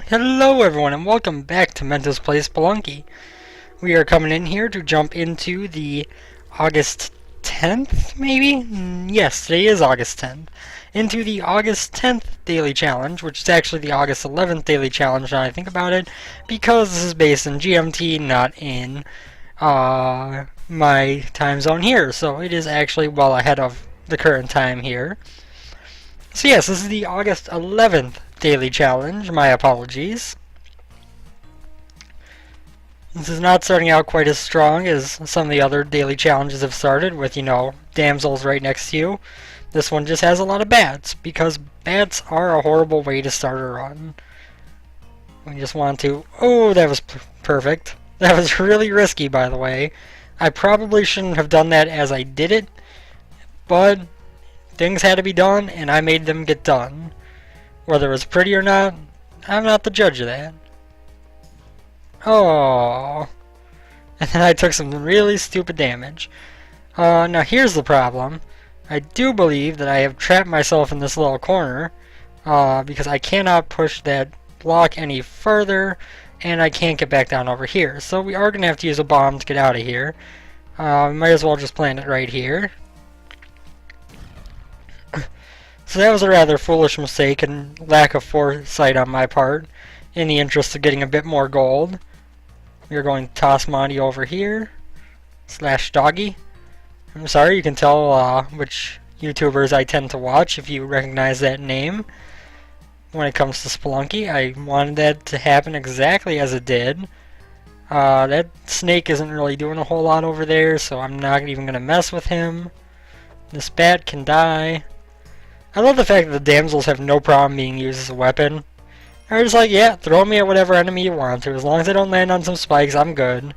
Hello everyone and welcome back to Mentos Plays Spelunky. We are coming in here to jump into the August 10th, maybe? Yes, today is August 10th. Into the August 10th daily challenge, which is actually the August 11th daily challenge now I think about it, because this is based in GMT, not in my time zone here, so it is actually well ahead of the current time here. So yes, this is the August 11th daily challenge, my apologies. This is not starting out quite as strong as some of the other daily challenges have started with, you know, damsels right next to you. This one just has a lot of bats, because bats are a horrible way to start a run. We just want to... Oh, that was perfect. That was really risky, by the way. I probably shouldn't have done that as I did it, but things had to be done, and I made them get done. Whether it was pretty or not, I'm not the judge of that. Oh, and then I took some really stupid damage. Now here's the problem. I do believe that I have trapped myself in this little corner, because I cannot push that block any further, and I can't get back down over here. So we are going to have to use a bomb to get out of here. We might as well just plant it right here. So that was a rather foolish mistake and lack of foresight on my part, in the interest of getting a bit more gold. We are going to toss Monty over here, / doggy. I'm sorry, you can tell which YouTubers I tend to watch if you recognize that name. When it comes to Spelunky, I wanted that to happen exactly as it did. That snake isn't really doing a whole lot over there, so I'm not even going to mess with him. This bat can die. I love the fact that the damsels have no problem being used as a weapon. They're just like, yeah, throw me at whatever enemy you want to. As long as I don't land on some spikes, I'm good.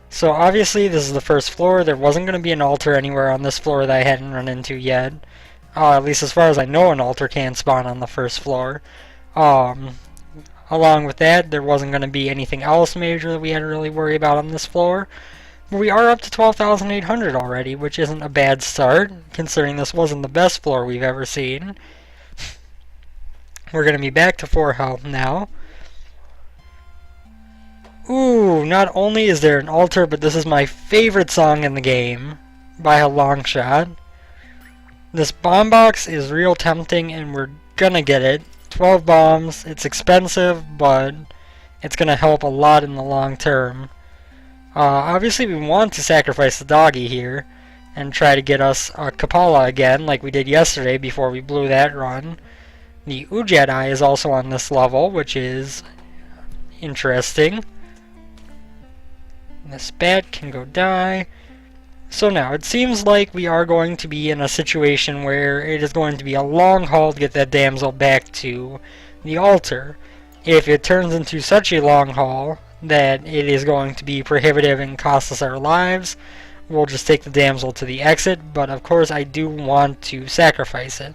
So obviously this is the first floor. There wasn't going to be an altar anywhere on this floor that I hadn't run into yet. At least as far as I know, an altar can spawn on the first floor. Along with that, there wasn't going to be anything else major that we had to really worry about on this floor. We are up to 12,800 already, which isn't a bad start, considering this wasn't the best floor we've ever seen. We're going to be back to 4 health now. Ooh, not only is there an altar, but this is my favorite song in the game, by a long shot. This bomb box is real tempting, and we're gonna get it. 12 bombs, it's expensive, but it's gonna help a lot in the long term. Obviously we want to sacrifice the doggy here and try to get us a Kapala again like we did yesterday before we blew that run. The Ujedi is also on this level, which is interesting. This bat can go die. So now it seems like we are going to be in a situation where it is going to be a long haul to get that damsel back to the altar. If it turns into such a long haul that it is going to be prohibitive and cost us our lives, we'll just take the damsel to the exit, but of course I do want to sacrifice it.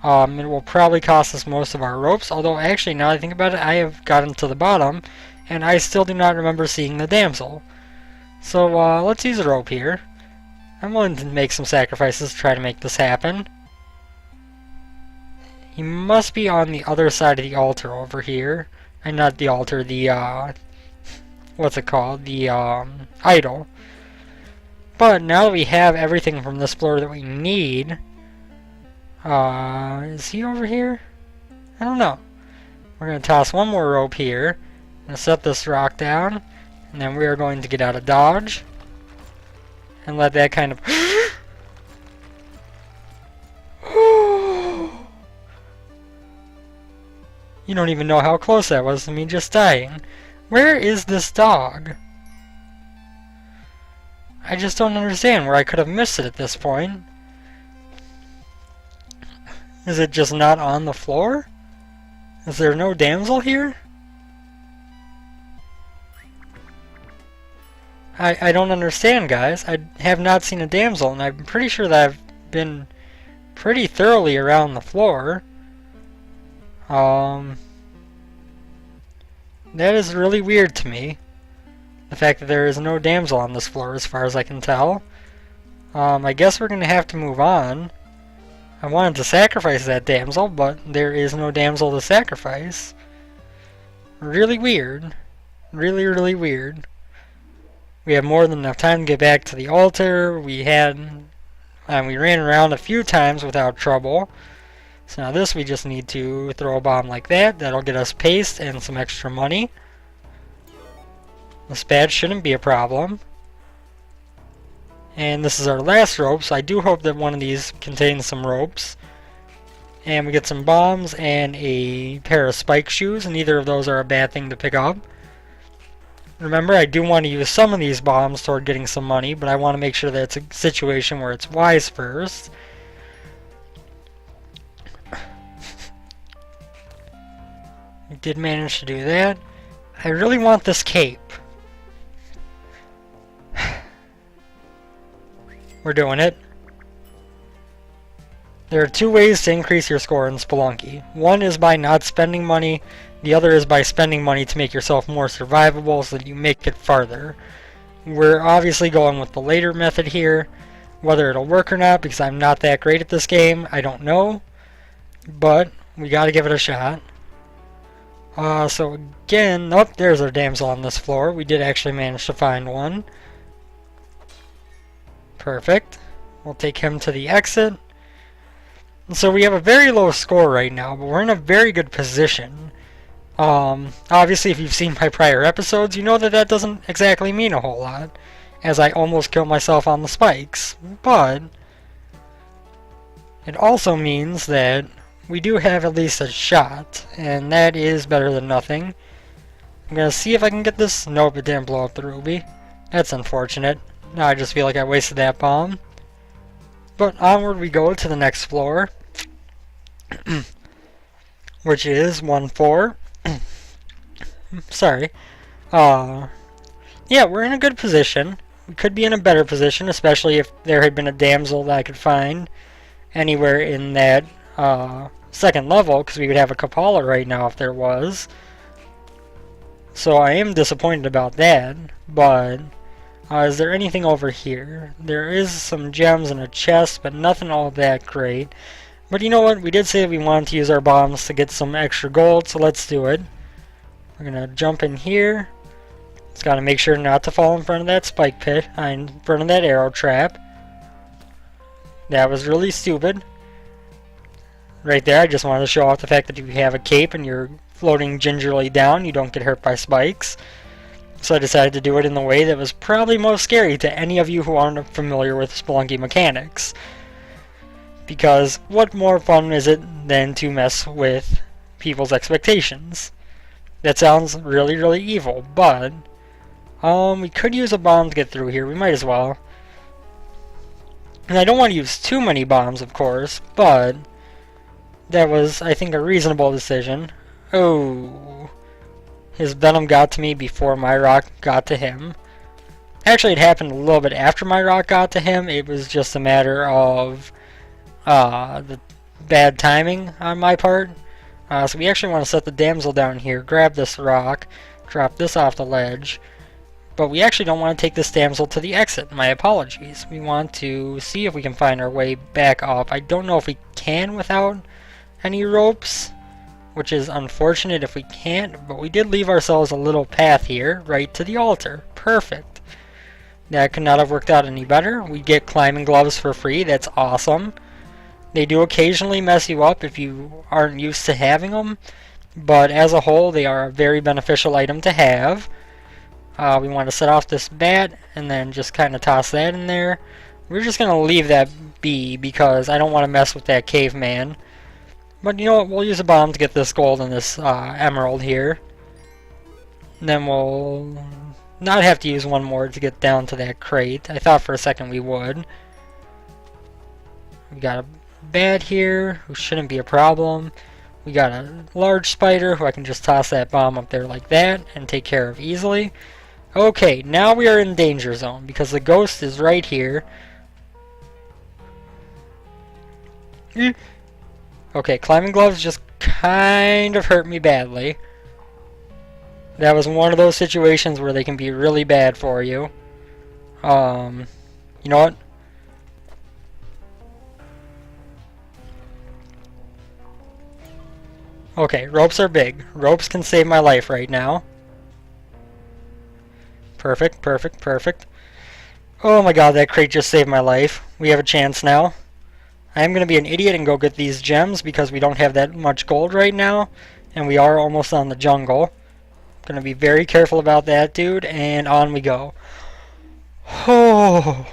It will probably cost us most of our ropes, although actually now that I think about it, I have gotten to the bottom and I still do not remember seeing the damsel. So let's use a rope here. I'm willing to make some sacrifices to try to make this happen. He must be on the other side of the altar over here. And not the altar, the what's it called? The idol. But now that we have everything from this floor that we need, is he over here? I don't know. We're going to toss one more rope here. I'm going to set this rock down, and then we are going to get out of dodge and let that kind of You don't even know how close that was to me just dying. Where is this dog? I just don't understand where I could have missed it at this point. Is it just not on the floor? Is there no damsel here? I don't understand, guys. I have not seen a damsel, and I'm pretty sure that I've been pretty thoroughly around the floor. That is really weird to me. The fact that there is no damsel on this floor as far as I can tell. I guess we're going to have to move on. I wanted to sacrifice that damsel, but there is no damsel to sacrifice. Really weird. Really, really weird. We have more than enough time to get back to the altar. We ran around a few times without trouble. So now this we just need to throw a bomb like that. That'll get us paste and some extra money. This badge shouldn't be a problem. And this is our last rope, so I do hope that one of these contains some ropes. And we get some bombs and a pair of spike shoes, and neither of those are a bad thing to pick up. Remember, I do want to use some of these bombs toward getting some money, but I want to make sure that it's a situation where it's wise first. We did manage to do that. I really want this cape. We're doing it. There are two ways to increase your score in Spelunky. One is by not spending money, the other is by spending money to make yourself more survivable so that you make it farther. We're obviously going with the later method here. Whether it'll work or not, because I'm not that great at this game, I don't know. But we gotta give it a shot. So again, oh, there's our damsel on this floor. We did actually manage to find one. Perfect. We'll take him to the exit. And so we have a very low score right now, but we're in a very good position. Obviously, if you've seen my prior episodes, you know that that doesn't exactly mean a whole lot, as I almost killed myself on the spikes. But it also means that we do have at least a shot, and that is better than nothing. I'm gonna see if I can get this. Nope, it didn't blow up the ruby. That's unfortunate. Now I just feel like I wasted that bomb. But onward we go to the next floor, which is 1-4. Sorry. Yeah, we're in a good position. We could be in a better position, especially if there had been a damsel that I could find anywhere in that second level, because we would have a Kapala right now if there was. So I am disappointed about that, but is there anything over here? There is some gems in a chest, but nothing all that great. But you know what? We did say that we wanted to use our bombs to get some extra gold, so let's do it. We're going to jump in here. Just got to make sure not to fall in front of that spike pit, in front of that arrow trap. That was really stupid. Right there, I just wanted to show off the fact that if you have a cape and you're floating gingerly down, you don't get hurt by spikes. So I decided to do it in the way that was probably most scary to any of you who aren't familiar with Spelunky mechanics. Because what more fun is it than to mess with people's expectations? That sounds really, really evil, but we could use a bomb to get through here. We might as well. And I don't want to use too many bombs, of course, but that was, I think, a reasonable decision. Oh. His venom got to me before my rock got to him. Actually, it happened a little bit after my rock got to him. It was just a matter of the bad timing on my part. So we actually want to set the damsel down here, grab this rock, drop this off the ledge. But we actually don't want to take this damsel to the exit. My apologies. We want to see if we can find our way back up. I don't know if we can without any ropes, which is unfortunate if we can't, but we did leave ourselves a little path here, right to the altar. Perfect. That could not have worked out any better. We get climbing gloves for free. That's awesome. They do occasionally mess you up if you aren't used to having them, but as a whole, they are a very beneficial item to have. We want to set off this bat, and then just kind of toss that in there. We're just going to leave that be, because I don't want to mess with that caveman. But you know what, we'll use a bomb to get this gold and this emerald here. And then we'll not have to use one more to get down to that crate. I thought for a second we would. We got a bat here, who shouldn't be a problem. We got a large spider, who I can just toss that bomb up there like that and take care of easily. Okay, now we are in danger zone, because the ghost is right here. Okay, climbing gloves just kind of hurt me badly. That was one of those situations where they can be really bad for you. You know what? Okay, ropes are big. Ropes can save my life right now. Perfect, perfect, perfect. Oh my god, that crate just saved my life. We have a chance now. I am going to be an idiot and go get these gems because we don't have that much gold right now. And we are almost on the jungle. Going to be very careful about that, dude. And on we go. Oh,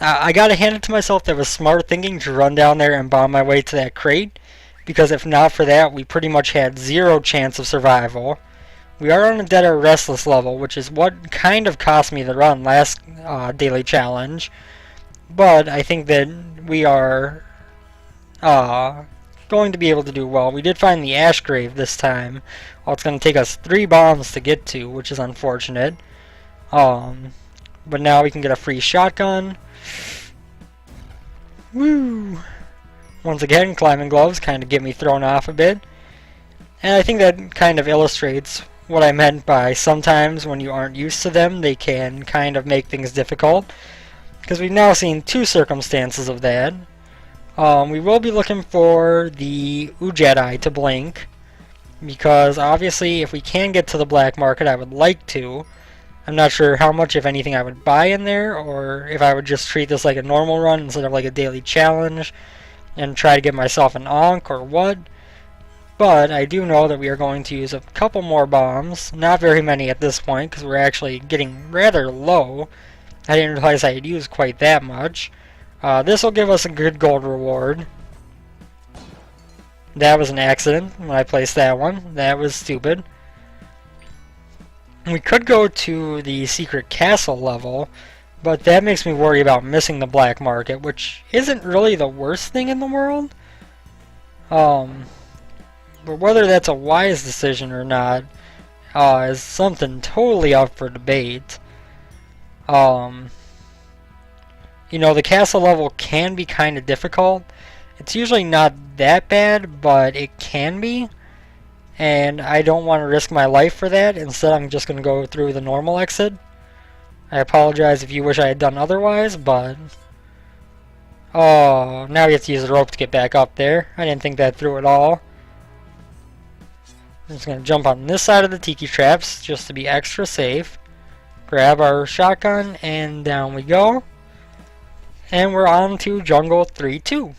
I gotta hand it to myself. That was smart thinking to run down there and bomb my way to that crate. Because if not for that, we pretty much had zero chance of survival. We are on a Dead or Restless level, which is what kind of cost me the run last daily challenge. But I think that we are going to be able to do well. We did find the Ash Grave this time. Well, it's going to take us 3 bombs to get to, which is unfortunate. But now we can get a free shotgun. Woo! Once again, climbing gloves kind of get me thrown off a bit. And I think that kind of illustrates what I meant by sometimes when you aren't used to them, they can kind of make things difficult. Because we've now seen 2 circumstances of that. We will be looking for the Jedi to blink. Because obviously if we can get to the black market, I would like to. I'm not sure how much, if anything, I would buy in there, or if I would just treat this like a normal run instead of like a daily challenge and try to get myself an Ankh or what. But I do know that we are going to use a couple more bombs. Not very many at this point because we're actually getting rather low. I didn't realize I had used quite that much. This will give us a good gold reward. That was an accident when I placed that one. That was stupid. We could go to the secret castle level, but that makes me worry about missing the black market, which isn't really the worst thing in the world. But whether that's a wise decision or not is something totally up for debate. You know, the castle level can be kind of difficult. It's usually not that bad, but it can be. And I don't want to risk my life for that. Instead, I'm just going to go through the normal exit. I apologize if you wish I had done otherwise, but... Oh, now we have to use the rope to get back up there. I didn't think that through at all. I'm just going to jump on this side of the tiki traps just to be extra safe. Grab our shotgun, and down we go. And we're on to Jungle 3-2.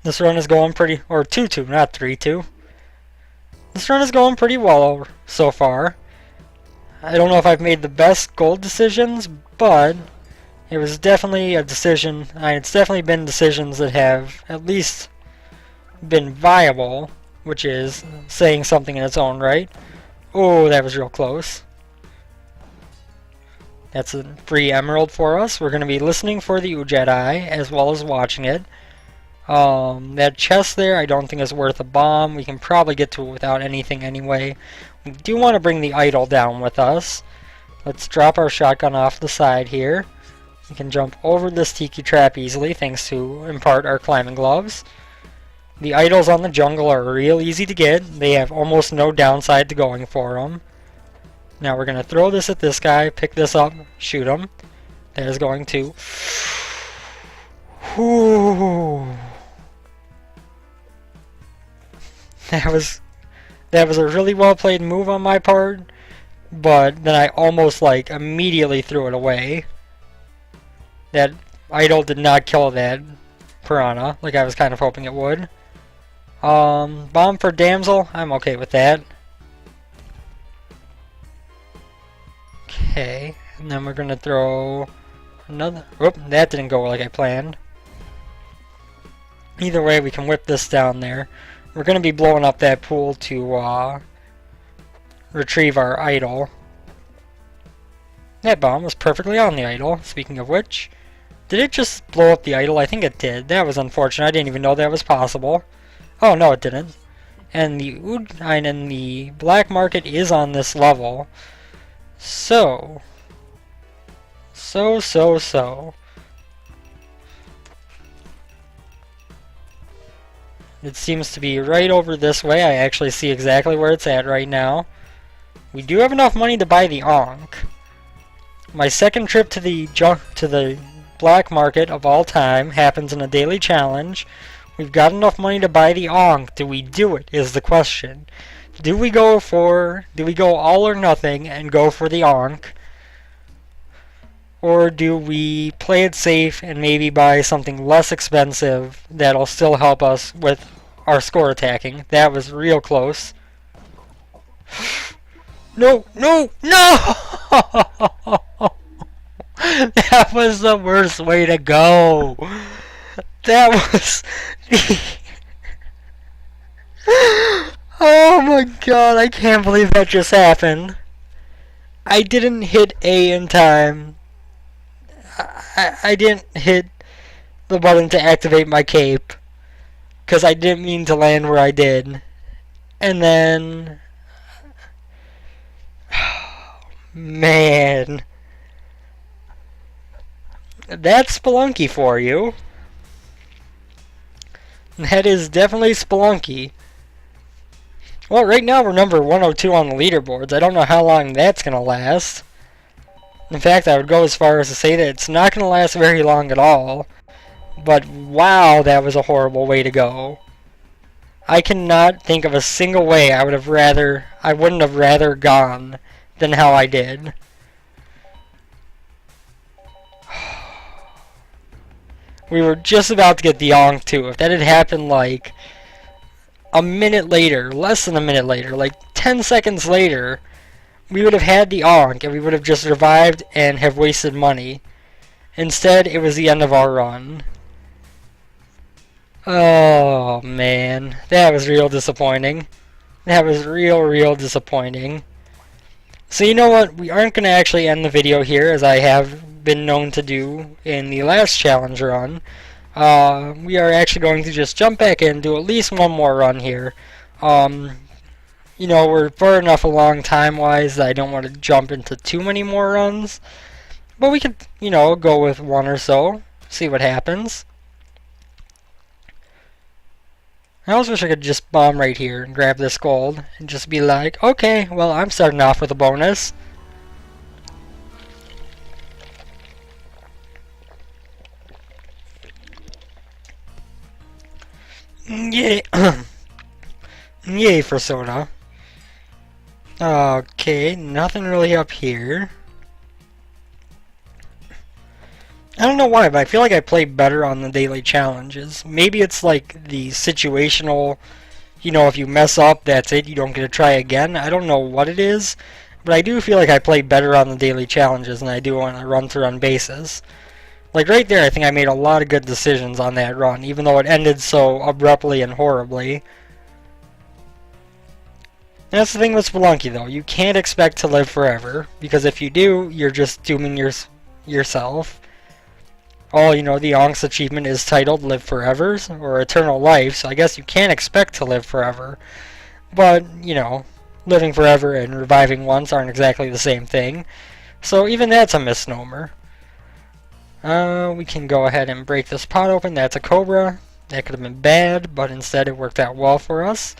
This run is going pretty... Or 2-2, not 3-2. This run is going pretty well so far. I don't know if I've made the best gold decisions, but it was definitely a decision. It's definitely been decisions that have at least been viable, which is saying something in its own right. Oh, that was real close. That's a free emerald for us. We're going to be listening for the Jedi as well as watching it. That chest there I don't think is worth a bomb. We can probably get to it without anything anyway. We do want to bring the idol down with us. Let's drop our shotgun off the side here. We can jump over this tiki trap easily thanks to, in part, our climbing gloves. The idols on the jungle are real easy to get. They have almost no downside to going for them. Now we're going to throw this at this guy, pick this up, shoot him. That is going to... Whew. That was a really well played move on my part, but then I almost like immediately threw it away. That idol did not kill that piranha like I was kind of hoping it would. Bomb for damsel, I'm okay with that. Okay, and then we're gonna throw another. Whoop, that didn't go like I planned. Either way, we can whip this down there. We're going to be blowing up that pool to retrieve our idol. That bomb was perfectly on the idol, speaking of which. Did it just blow up the idol? I think it did. That was unfortunate. I didn't even know that was possible. Oh, no, it didn't. And the black market is on this level. So. It seems to be right over this way. I actually see exactly where it's at right now. We do have enough money to buy the Ankh. My second trip to the black market of all time happens in a daily challenge, We've got enough money to buy the Ankh. Do we do it, is the question. Do we go all or nothing and go for the Ankh? Or do we play it safe and maybe buy something less expensive that'll still help us with our score attacking? That was real close. No, no, no! That was the worst way to go. That was... Oh my god, I can't believe that just happened. I didn't hit A in time. I didn't hit the button to activate my cape because I didn't mean to land where I did. And then... Man. That's Spelunky for you. That is definitely Spelunky. Well, right now we're number 102 on the leaderboards. I don't know how long that's going to last. In fact, I would go as far as to say that it's not going to last very long at all. But wow, that was a horrible way to go. I cannot think of a single way I wouldn't have rather gone than how I did. We were just about to get the Ankh too. If that had happened like a minute later, less than a minute later, like 10 seconds later, we would have had the Ankh and we would have just survived and have wasted money. Instead, it was the end of our run. Oh man, that was real disappointing. That was real disappointing. So you know what, we aren't going to actually end the video here as I have been known to do in the last challenge run. We are actually going to just jump back in and do at least one more run here. You know, we're far enough along time-wise that I don't want to jump into too many more runs. But we could, you know, go with one or so, see what happens. I also wish I could just bomb right here and grab this gold and just be like, okay, well, I'm starting off with a bonus. Yay. Yay for soda. Okay, nothing really up here. I don't know why, but I feel like I play better on the daily challenges. Maybe it's like the situational, you know, if you mess up, that's it, you don't get to try again. I don't know what it is, but I do feel like I play better on the daily challenges than I do on a run-to-run basis. Like right there, I think I made a lot of good decisions on that run, even though it ended so abruptly and horribly. And that's the thing with Spelunky, though. You can't expect to live forever, because if you do, you're just dooming yourself. Oh, you know, the Ankh's achievement is titled Live Forever, or Eternal Life, so I guess you can't expect to live forever. But, you know, living forever and reviving once aren't exactly the same thing. So even that's a misnomer. We can go ahead and break this pot open. That's a Cobra. That could have been bad, but instead it worked out well for us.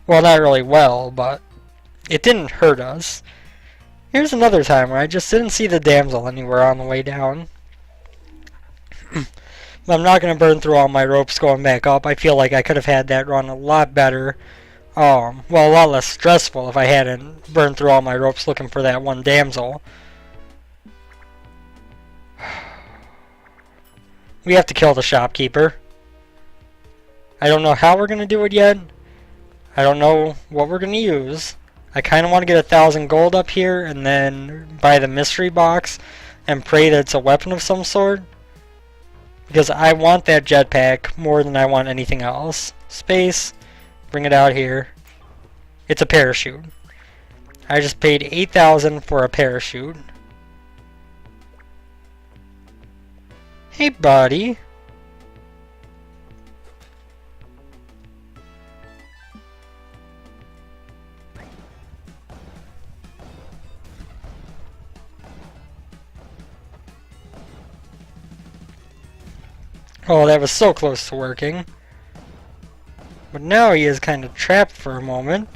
Well, not really well, but it didn't hurt us. Here's another time where I just didn't see the damsel anywhere on the way down. But I'm not going to burn through all my ropes going back up. I feel like I could have had that run a lot better. Well, a lot less stressful if I hadn't burned through all my ropes looking for that one damsel. We have to kill the shopkeeper. I don't know how we're going to do it yet. I don't know what we're going to use. I kind of want to get 1,000 gold up here and then buy the mystery box and pray that it's a weapon of some sort. Because I want that jetpack more than I want anything else. Space. Bring it out here. It's a parachute. I just paid 8,000 for a parachute. Hey, buddy. Oh, that was so close to working. But now he is kind of trapped for a moment.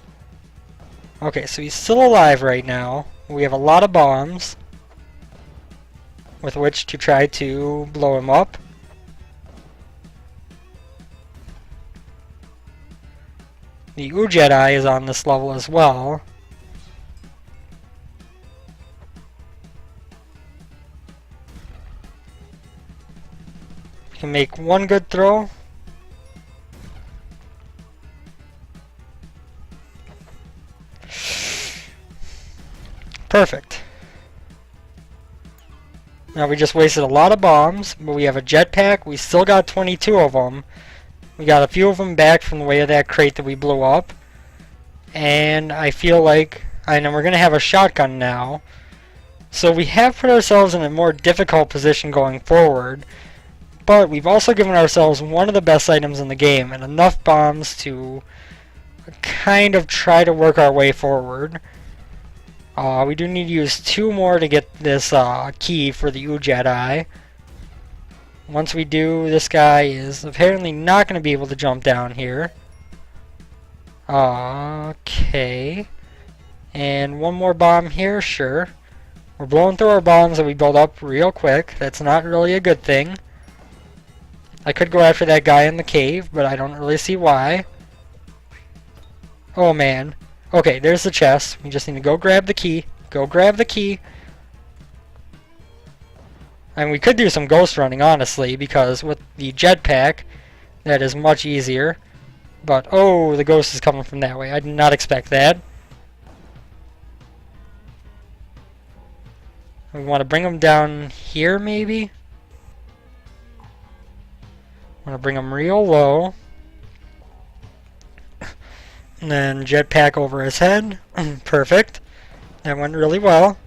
Okay, so he's still alive right now. We have a lot of bombs with which to try to blow him up. The Jedi is on this level as well. We can make one good throw. Perfect. Now we just wasted a lot of bombs, but we have a jetpack. We still got 22 of them. We got a few of them back from the way of that crate that we blew up. And I feel like, I know we're going to have a shotgun now. So we have put ourselves in a more difficult position going forward. But we've also given ourselves one of the best items in the game and enough bombs to kind of try to work our way forward. We do need to use 2 more to get this key for the Jedi. Once we do, this guy is apparently not going to be able to jump down here. Okay. And one more bomb here, sure. We're blowing through our bombs that we build up real quick. That's not really a good thing. I could go after that guy in the cave, but I don't really see why. Oh man. Okay, there's the chest. We just need to go grab the key. Go grab the key. And we could do some ghost running, honestly, because with the jetpack, that is much easier. But, oh, the ghost is coming from that way. I did not expect that. We want to bring him down here, maybe? Want to bring him real low. And then jetpack over his head. Perfect. That went really well.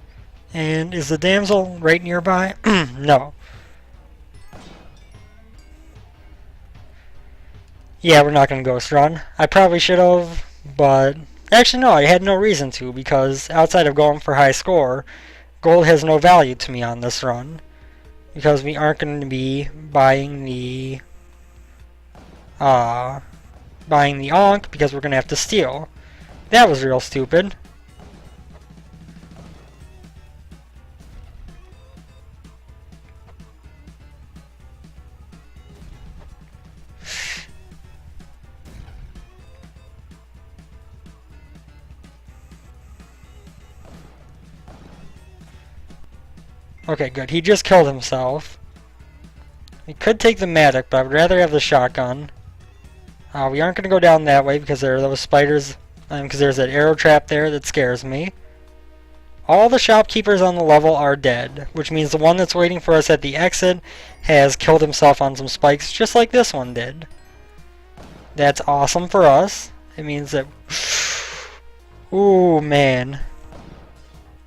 And is the damsel right nearby? No. Yeah, we're not going to ghost run. I probably should have, but actually no, I had no reason to, because outside of going for high score, gold has no value to me on this run. Because we aren't going to be buying the Ankh, because we're going to have to steal. That was real stupid. Okay, good. He just killed himself. We could take the Matic, but I would rather have the shotgun. We aren't going to go down that way because there are those spiders, because there's that arrow trap there that scares me. All the shopkeepers on the level are dead, which means the one that's waiting for us at the exit has killed himself on some spikes, just like this one did. That's awesome for us. It means that... Ooh, man.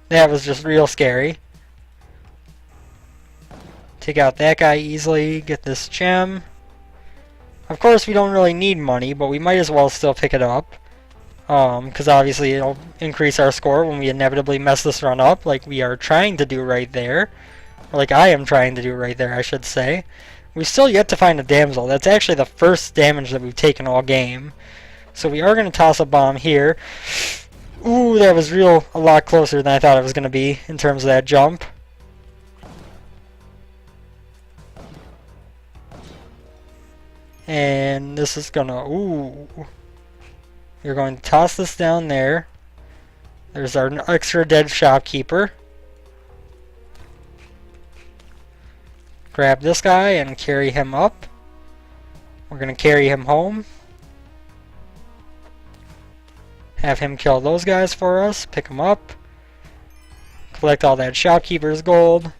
That was just real scary. Take out that guy easily, get this gem. Of course, we don't really need money, but we might as well still pick it up. Because obviously it'll increase our score when we inevitably mess this run up, like we are trying to do right there. Or like I am trying to do right there, I should say. We've still yet to find a damsel. That's actually the first damage that we've taken all game. So we are going to toss a bomb here. Ooh, that was a lot closer than I thought it was going to be in terms of that jump. And this is gonna, ooh. You're going to toss this down there. There's our extra dead shopkeeper. Grab this guy and carry him up. We're gonna carry him home. Have him kill those guys for us. Pick them up. Collect all that shopkeeper's gold.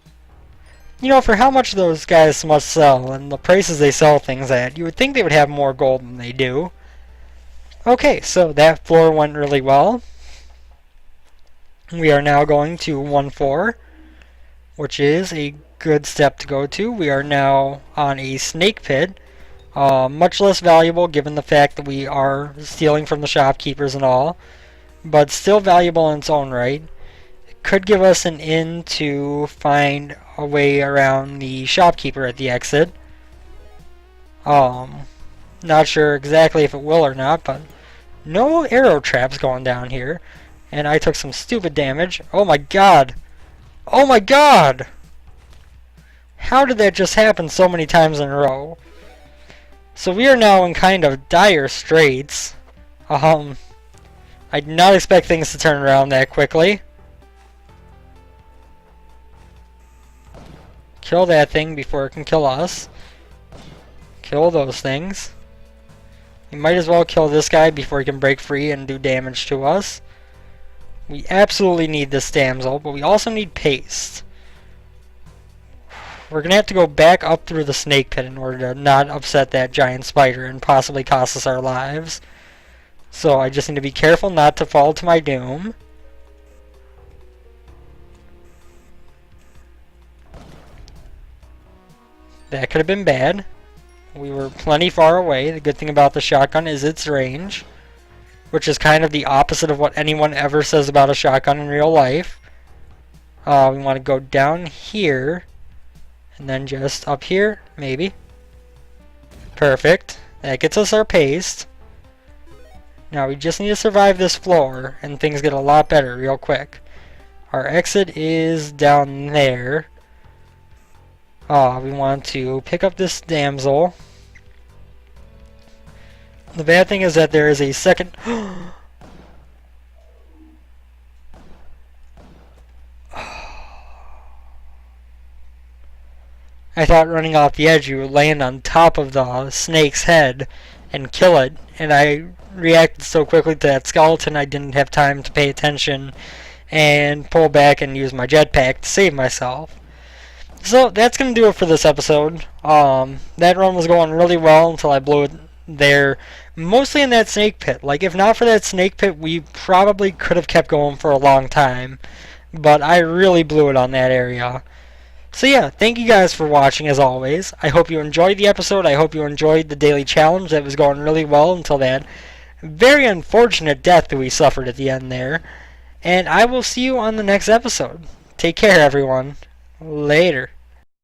You know, for how much those guys must sell and the prices they sell things at, you would think they would have more gold than they do. Okay, so that floor went really well. We are now going to 1-4, which is a good step to go to. We are now on a snake pit. Much less valuable given the fact that we are stealing from the shopkeepers and all, but still valuable in its own right. Could give us an in to find a way around the shopkeeper at the exit. Not sure exactly if it will or not, but no arrow traps going down here. And I took some stupid damage. Oh my god! Oh my god! How did that just happen so many times in a row? So we are now in kind of dire straits. I did not expect things to turn around that quickly. Kill that thing before it can kill us. Kill those things. We might as well kill this guy before he can break free and do damage to us. We absolutely need this damsel, but we also need paste. We're going to have to go back up through the snake pit in order to not upset that giant spider and possibly cost us our lives. So I just need to be careful not to fall to my doom. That could have been bad. We were plenty far away. The good thing about the shotgun is its range, which is kind of the opposite of what anyone ever says about a shotgun in real life. We want to go down here, and then just up here, maybe. Perfect. That gets us our paste. Now we just need to survive this floor, and things get a lot better real quick. Our exit is down there. We want to pick up this damsel. The bad thing is that there is a second... I thought running off the edge you would land on top of the snake's head and kill it, and I reacted so quickly to that skeleton I didn't have time to pay attention and pull back and use my jetpack to save myself. So that's going to do it for this episode. That run was going really well until I blew it there, mostly in that snake pit. Like, if not for that snake pit, we probably could have kept going for a long time, but I really blew it on that area. So yeah, thank you guys for watching as always. I hope you enjoyed the episode. I hope you enjoyed the daily challenge. That was going really well until that very unfortunate death that we suffered at the end there. And I will see you on the next episode. Take care, everyone. Later.